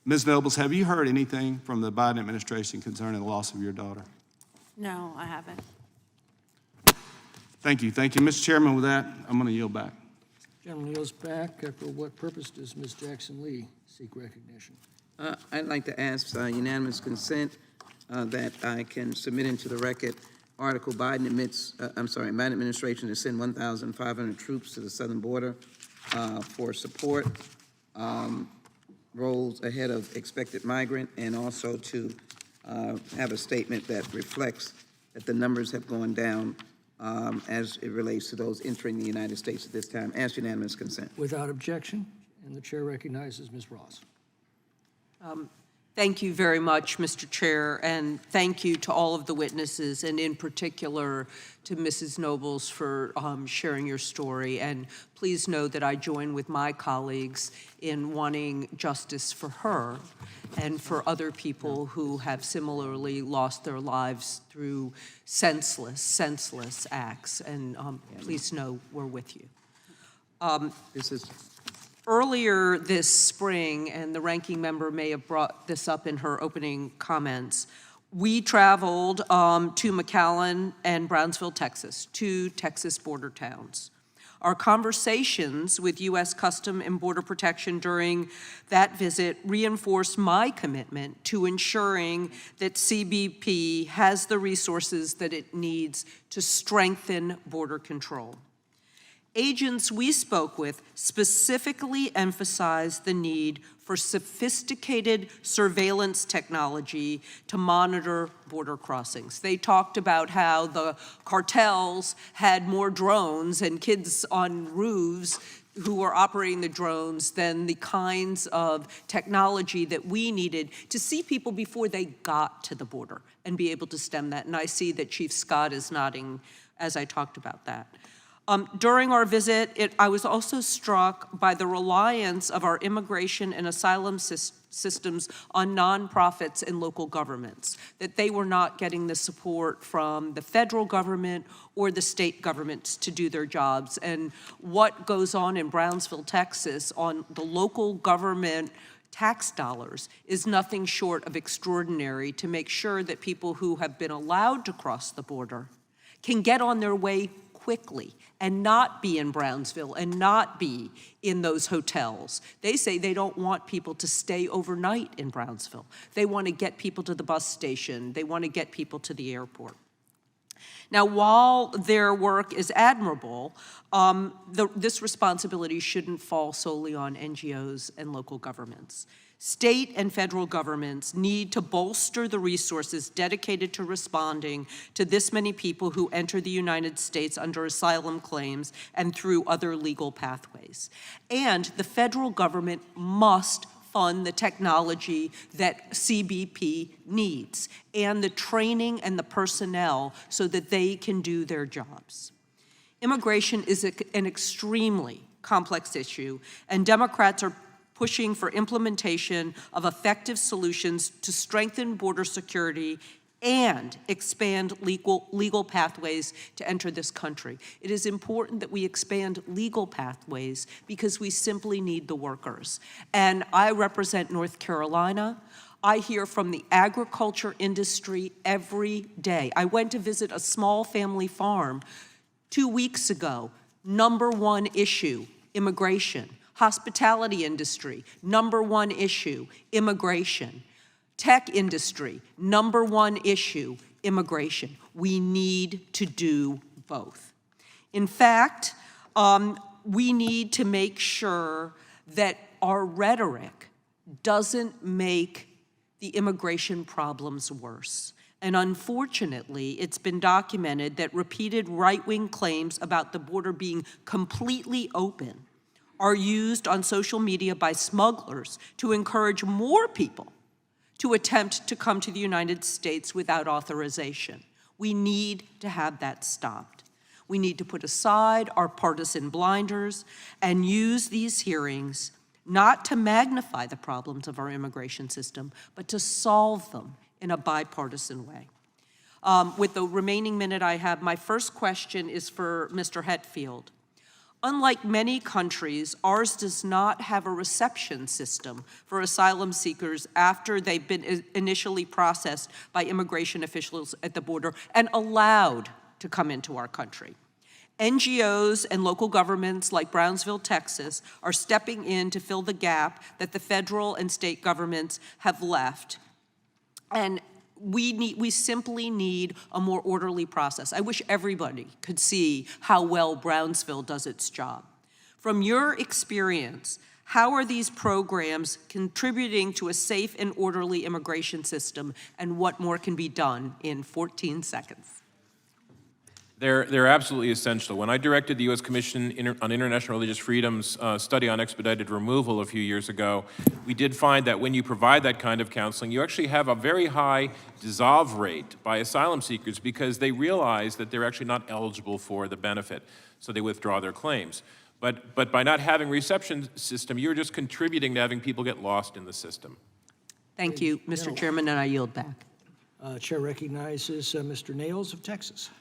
Ms. Nobles, have you heard anything from the Biden administration concerning the loss of your daughter? No, I haven't. Thank you. Thank you. Mr. Chairman, with that, I'm going to yield back. Gentleman yields back. For what purpose does Ms. Jackson-Lee seek recognition? I'd like to ask unanimous consent that I can submit into the record article Biden administration to send 1,500 troops to the southern border for support, roles ahead of expected migrant, and also to have a statement that reflects that the numbers have gone down as it relates to those entering the United States at this time. Ask unanimous consent. Without objection, and the chair recognizes Ms. Ross. Thank you very much, Mr. Chair, and thank you to all of the witnesses, and in particular to Mrs. Nobles for sharing your story. And please know that I join with my colleagues in wanting justice for her and for other people who have similarly lost their lives through senseless acts. And please know we're with you. This is Earlier this spring, and the ranking member may have brought this up in her opening comments, we traveled to McAllen and Brownsville, Texas, two Texas border towns. Our conversations with U.S. Custom and Border Protection during that visit reinforced my commitment to ensuring that CBP has the resources that it needs to strengthen border control. Agents we spoke with specifically emphasized the need for sophisticated surveillance technology to monitor border crossings. They talked about how the cartels had more drones and kids on roofs who were operating the drones than the kinds of technology that we needed to see people before they got to the border and be able to stem that. And I see that Chief Scott is nodding as I talked about that. During our visit, I was also struck by the reliance of our immigration and asylum systems on nonprofits and local governments, that they were not getting the support from the federal government or the state governments to do their jobs. And what goes on in Brownsville, Texas, on the local government tax dollars is nothing short of extraordinary to make sure that people who have been allowed to cross the border can get on their way quickly and not be in Brownsville and not be in those hotels. They say they don't want people to stay overnight in Brownsville. They want to get people to the bus station. They want to get people to the airport. Now, while their work is admirable, this responsibility shouldn't fall solely on NGOs and local governments. State and federal governments need to bolster the resources dedicated to responding to this many people who enter the United States under asylum claims and through other legal pathways. And the federal government must fund the technology that CBP needs and the training and the personnel so that they can do their jobs. Immigration is an extremely complex issue, and Democrats are pushing for implementation of effective solutions to strengthen border security and expand legal pathways to enter this country. It is important that we expand legal pathways because we simply need the workers. And I represent North Carolina. I hear from the agriculture industry every day. I went to visit a small family farm 2 weeks ago. #1 issue, immigration. Hospitality industry, #1 issue, immigration. Tech industry, #1 issue, immigration. We need to do both. In fact, we need to make sure that our rhetoric doesn't make the immigration problems worse. And unfortunately, it's been documented that repeated right-wing claims about the border being completely open are used on social media by smugglers to encourage more people to attempt to come to the United States without authorization. We need to have that stopped. We need to put aside our partisan blinders and use these hearings not to magnify the problems of our immigration system, but to solve them in a bipartisan way. With the remaining minute I have, my first question is for Mr. Hetfield. Unlike many countries, ours does not have a reception system for asylum seekers after they've been initially processed by immigration officials at the border and allowed to come into our country. NGOs and local governments like Brownsville, Texas, are stepping in to fill the gap that the federal and state governments have left. And we simply need a more orderly process. I wish everybody could see how well Brownsville does its job. From your experience, how are these programs contributing to a safe and orderly immigration system, and what more can be done in 14 seconds? They're absolutely essential. When I directed the U.S. Commission on International Religious Freedom's study on expedited removal a few years ago, we did find that when you provide that kind of counseling, you actually have a very high dissolve rate by asylum seekers because they realize that they're actually not eligible for the benefit, so they withdraw their claims. But by not having a reception system, you're just contributing to having people get lost in the system. Thank you, Mr. Chairman, and I yield back. Chair recognizes Mr. Nails of Texas.